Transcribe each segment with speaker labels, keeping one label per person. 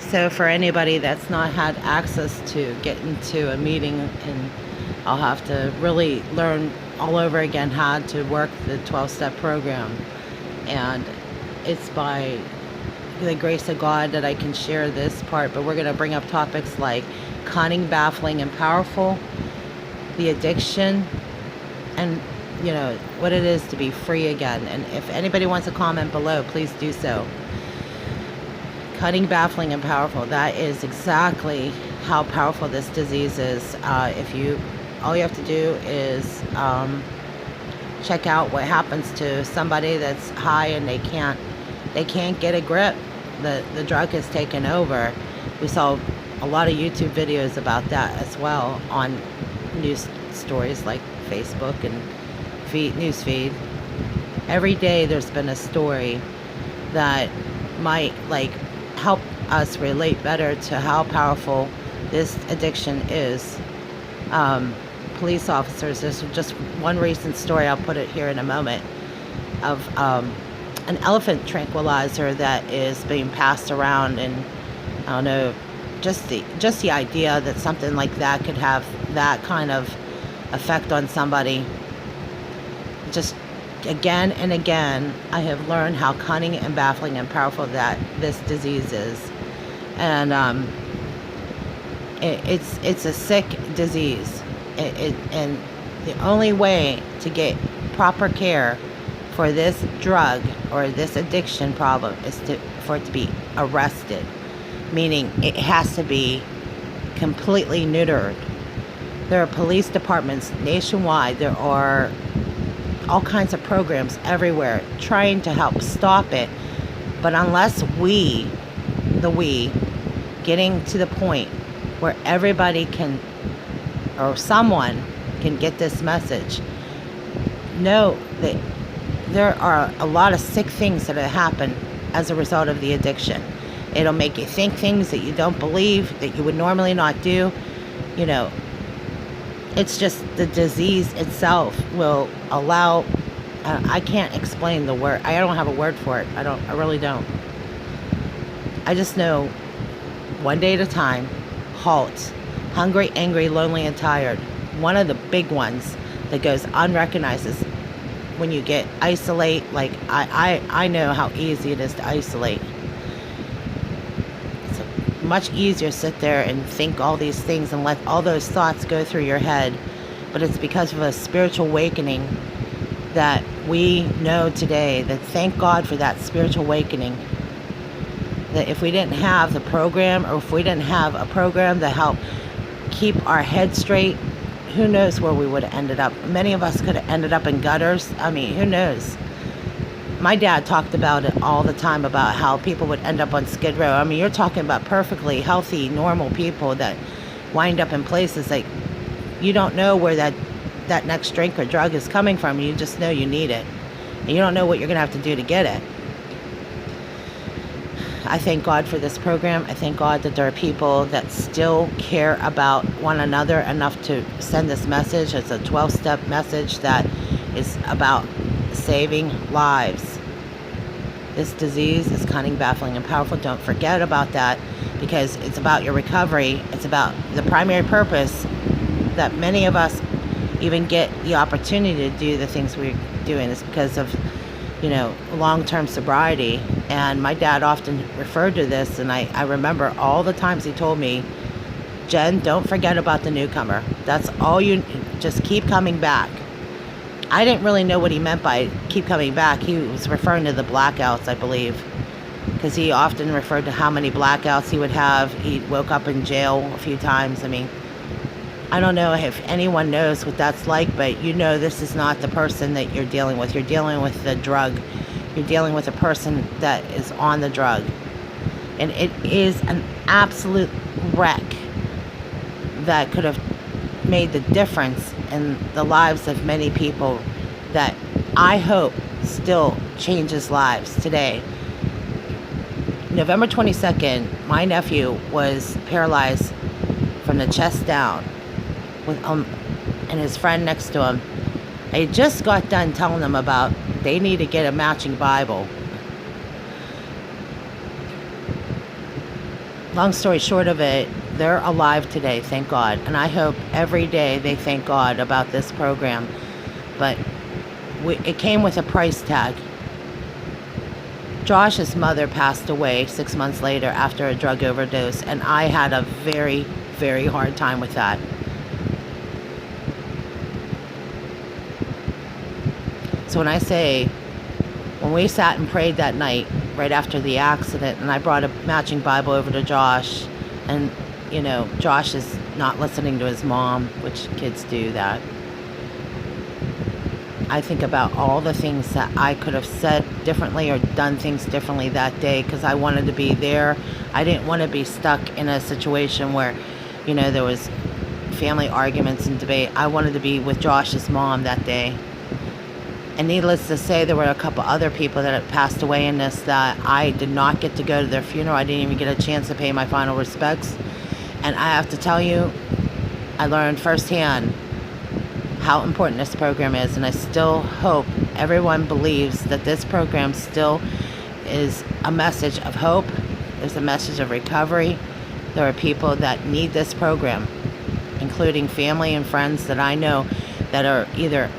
Speaker 1: So for anybody that's not had access to get into a meeting, and I'll have to really learn all over again how to work the 12-step program. And it's by the grace of God that I can share this part, but we're going to bring up topics like cunning, baffling, and powerful, the addiction, and what it is to be free again. And if anybody wants to comment below, please do so. Cunning, baffling, and powerful, that is exactly how powerful this disease is. All you have to do is check out what happens to somebody that's high and they can't get a grip. The drug has taken over. We saw a lot of YouTube videos about that as well on news stories like Facebook and news feed. Every day there's been a story that might help us relate better to how powerful this addiction is. Police officers, there's just one recent story, I'll put it here in a moment, of an elephant tranquilizer that is being passed around, and I don't know, just the idea that something like that could have that kind of effect on somebody. Just again and again, I have learned how cunning and baffling and powerful that this disease is. And it's a sick disease. And the only way to get proper care for this drug or this addiction problem is for it to be arrested, meaning it has to be completely neutered. There are police departments nationwide. There are all kinds of programs everywhere trying to help stop it. But unless getting to the point where everybody can, or someone can get this message, know that there are a lot of sick things that have happened as a result of the addiction. It'll make you think things that you don't believe, that you would normally not do. It's just the disease itself will allow, I can't explain the word. I don't have a word for it. I really don't. I just know one day at a time, halt. Hungry, angry, lonely, and tired. One of the big ones that goes unrecognized is when you get isolate. I know how easy it is to isolate. It's much easier to sit there and think all these things and let all those thoughts go through your head. But it's because of a spiritual awakening that we know today, that thank God for that spiritual awakening. That if we didn't have the program, or if we didn't have a program to help keep our head straight, who knows where we would have ended up. Many of us could have ended up in gutters. I mean, who knows? My dad talked about it all the time, about how people would end up on Skid Row. I mean, you're talking about perfectly healthy, normal people that wind up in places like you don't know where that next drink or drug is coming from. You just know you need it. And you don't know what you're going to have to do to get it. I thank God for this program. I thank God that there are people that still care about one another enough to send this message. It's a 12-step message that is about saving lives. This disease is cunning, baffling, and powerful. Don't forget about that, because it's about your recovery. It's about the primary purpose that many of us even get the opportunity to do the things we're doing is because of long-term sobriety. And my dad often referred to this, and I remember all the times he told me, Jen, don't forget about the newcomer. That's all just keep coming back. I didn't really know what he meant by keep coming back. He was referring to the blackouts, I believe, because he often referred to how many blackouts he would have. He woke up in jail a few times. I mean, I don't know if anyone knows what that's like, but this is not the person that you're dealing with. You're dealing with the drug. You're dealing with a person that is on the drug. And it is an absolute wreck that could have made the difference in the lives of many people, that I hope still changes lives today. November 22nd, my nephew was paralyzed from the chest down, with and his friend next to him. I just got done telling them about they need to get a matching Bible. long story short of it, they're alive today, thank God. And I hope every day they thank God about this program. But it came with a price tag. Josh's mother passed away 6 months later after a drug overdose, and I had a very, very hard time with that. So when we sat and prayed that night, right after the accident, and I brought a matching Bible over to Josh, and, Josh is not listening to his mom, which kids do that. I think about all the things that I could have said differently or done things differently that day because I wanted to be there. I didn't want to be stuck in a situation where, there was family arguments and debate. I wanted to be with Josh's mom that day. And needless to say, there were a couple other people that had passed away in this that I did not get to go to their funeral. I didn't even get a chance to pay my final respects. And I have to tell you, I learned firsthand how important this program is, and I still hope everyone believes that this program still is a message of hope. There's a message of recovery. There are people that need this program, including family and friends that I know that are either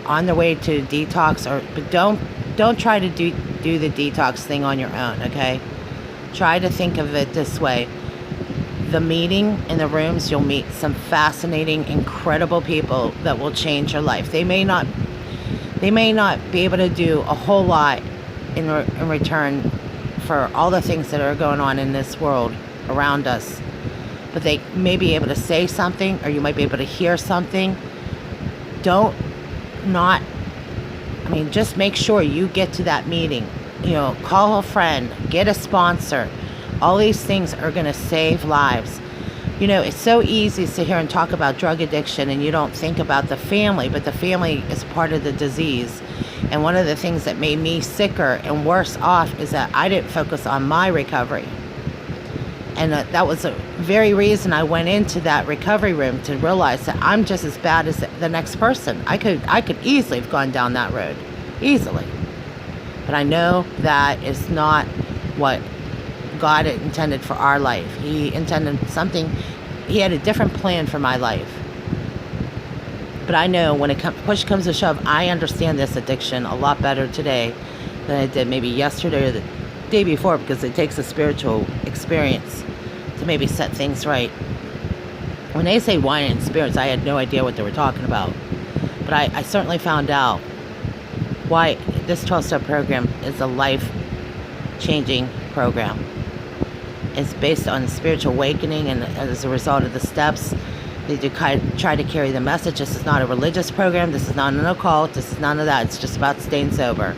Speaker 1: on their way to detox but don't try to do the detox thing on your own, okay? Try to think of it this way. The meeting in the rooms, you'll meet some fascinating, incredible people that will change your life. They may not be able to do a whole lot in return for all the things that are going on in this world around us, but they may be able to say something, or you might be able to hear something. Just make sure you get to that meeting. Call a friend, get a sponsor. All these things are going to save lives. It's so easy to sit here and talk about drug addiction and you don't think about the family, but the family is part of the disease. And one of the things that made me sicker and worse off is that I didn't focus on my recovery. And that was the very reason I went into that recovery room, to realize that I'm just as bad as the next person. I could easily have gone down that road. Easily. But I know that is not what God intended for our life. He intended something. He had a different plan for my life. But I know when push comes to shove, I understand this addiction a lot better today than I did maybe yesterday or the day before, because it takes a spiritual experience to maybe set things right. When they say wine and spirits, I had no idea what they were talking about. But I certainly found out why this 12-step program is a life-changing program. It's based on spiritual awakening, and as a result of the steps, they do try to carry the message. This is not a religious program. This is not an occult. This is none of that. It's just about staying sober.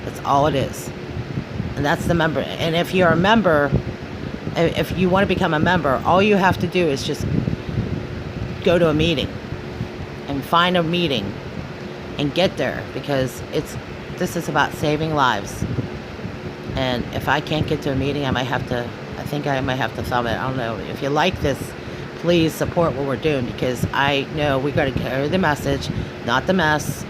Speaker 1: That's all it is. And that's the member. And if you're a member, if you want to become a member, all you have to do is just go to a meeting and find a meeting and get there, because this is about saving lives. And if I can't get to a meeting, I might have to thumb it. I don't know. If you like this, please support what we're doing, because I know we got to carry the message, not the mess.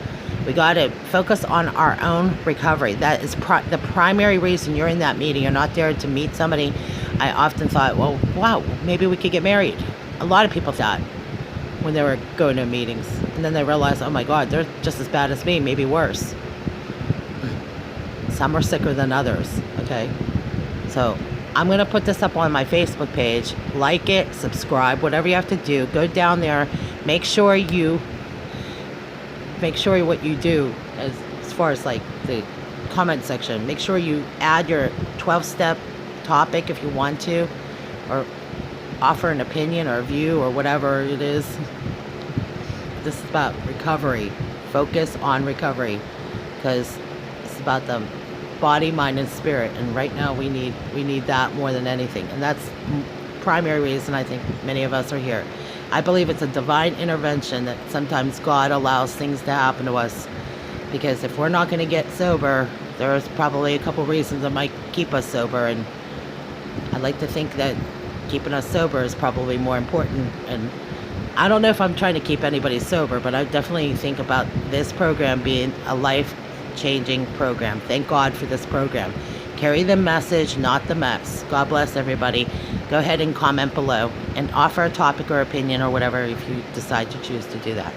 Speaker 1: We got to focus on our own recovery. That is the primary reason you're in that meeting. You're not there to meet somebody. I often thought, well, wow, maybe we could get married. A lot of people thought when they were going to meetings. And then they realized, oh my God, they're just as bad as me, maybe worse. Some are sicker than others, okay? So I'm going to put this up on my Facebook page. Like it, subscribe, whatever you have to do. Go down there. Make sure what you do as far as like the comment section. Make sure you add your 12-step topic if you want to, or offer an opinion or a view or whatever it is. This is about recovery. Focus on recovery, because it's about the body, mind, and spirit. And right now we need that more than anything. And that's primary reason I think many of us are here. I believe it's a divine intervention that sometimes God allows things to happen to us, because if we're not going to get sober, there's probably a couple reasons that might keep us sober. And I'd like to think that keeping us sober is probably more important. And I don't know if I'm trying to keep anybody sober, but I definitely think about this program being a life-changing program. Thank God for this program. Carry the message, not the mess. God bless everybody. Go ahead and comment below and offer a topic or opinion or whatever if you decide to choose to do that.